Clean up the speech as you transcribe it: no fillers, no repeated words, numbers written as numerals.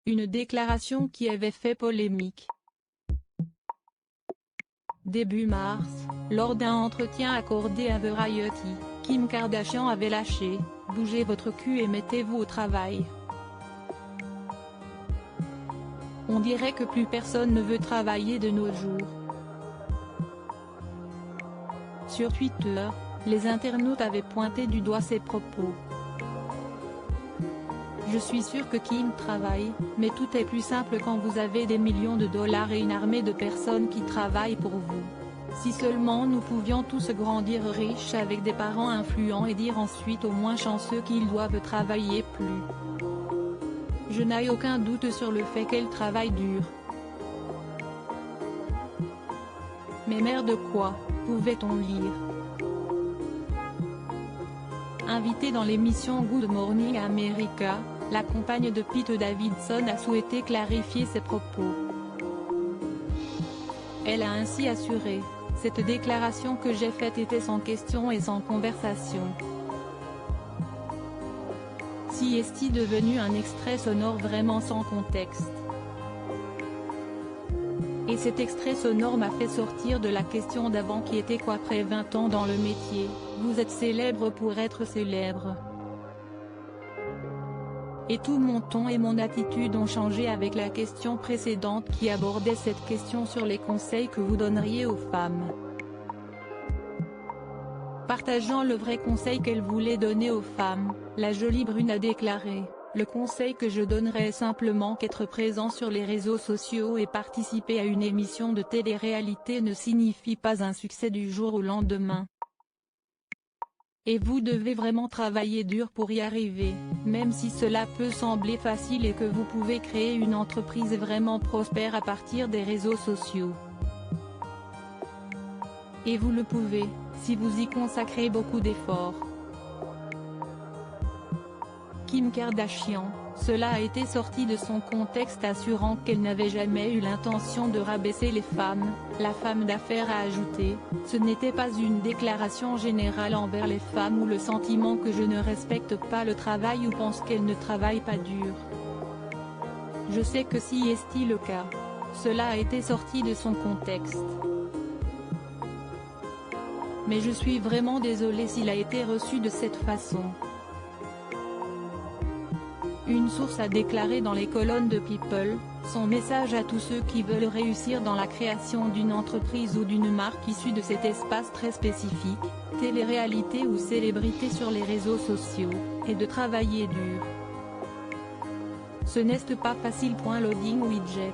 Une déclaration qui avait fait polémique. Début mars, lors d'un entretien accordé à Variety, Kim Kardashian avait lâché « Bougez votre cul et mettez-vous au travail ». On dirait que plus personne ne veut travailler de nos jours. Sur Twitter, les internautes avaient pointé du doigt ces propos. Je suis sûr que Kim travaille, mais tout est plus simple quand vous avez des millions de dollars et une armée de personnes qui travaillent pour vous. Si seulement nous pouvions tous grandir riches avec des parents influents et dire ensuite aux moins chanceux qu'ils doivent travailler plus. Je n'ai aucun doute sur le fait qu'elle travaille dur. Mais merde quoi, pouvait-on lire. Invitée dans l'émission Good Morning America, la compagne de Pete Davidson a souhaité clarifier ses propos. Elle a ainsi assuré « Cette déclaration que j'ai faite était sans question et sans conversation. Si est-il devenu un extrait sonore vraiment sans contexte. Et cet extrait sonore m'a fait sortir de la question d'avant qui était qu'après 20 ans dans le métier, vous êtes célèbre pour être célèbre. Et tout mon ton et mon attitude ont changé avec la question précédente qui abordait cette question sur les conseils que vous donneriez aux femmes. Partageant le vrai conseil qu'elle voulait donner aux femmes, la jolie brune a déclaré « Le conseil que je donnerais est simplement qu'être présent sur les réseaux sociaux et participer à une émission de télé-réalité ne signifie pas un succès du jour au lendemain. Et vous devez vraiment travailler dur pour y arriver, même si cela peut sembler facile et que vous pouvez créer une entreprise vraiment prospère à partir des réseaux sociaux. Et vous le pouvez, si vous y consacrez beaucoup d'efforts. » Kim Kardashian, cela a été sorti de son contexte assurant qu'elle n'avait jamais eu l'intention de rabaisser les femmes, la femme d'affaires a ajouté « Ce n'était pas une déclaration générale envers les femmes ou le sentiment que je ne respecte pas le travail ou pense qu'elles ne travaillent pas dur. Je sais que si est-il le cas. Cela a été sorti de son contexte. Mais je suis vraiment désolée s'il a été reçu de cette façon. » Une source a déclaré dans les colonnes de People, son message à tous ceux qui veulent réussir dans la création d'une entreprise ou d'une marque issue de cet espace très spécifique, télé-réalité ou célébrité sur les réseaux sociaux, est de travailler dur. Ce n'est pas facile. Loading widget.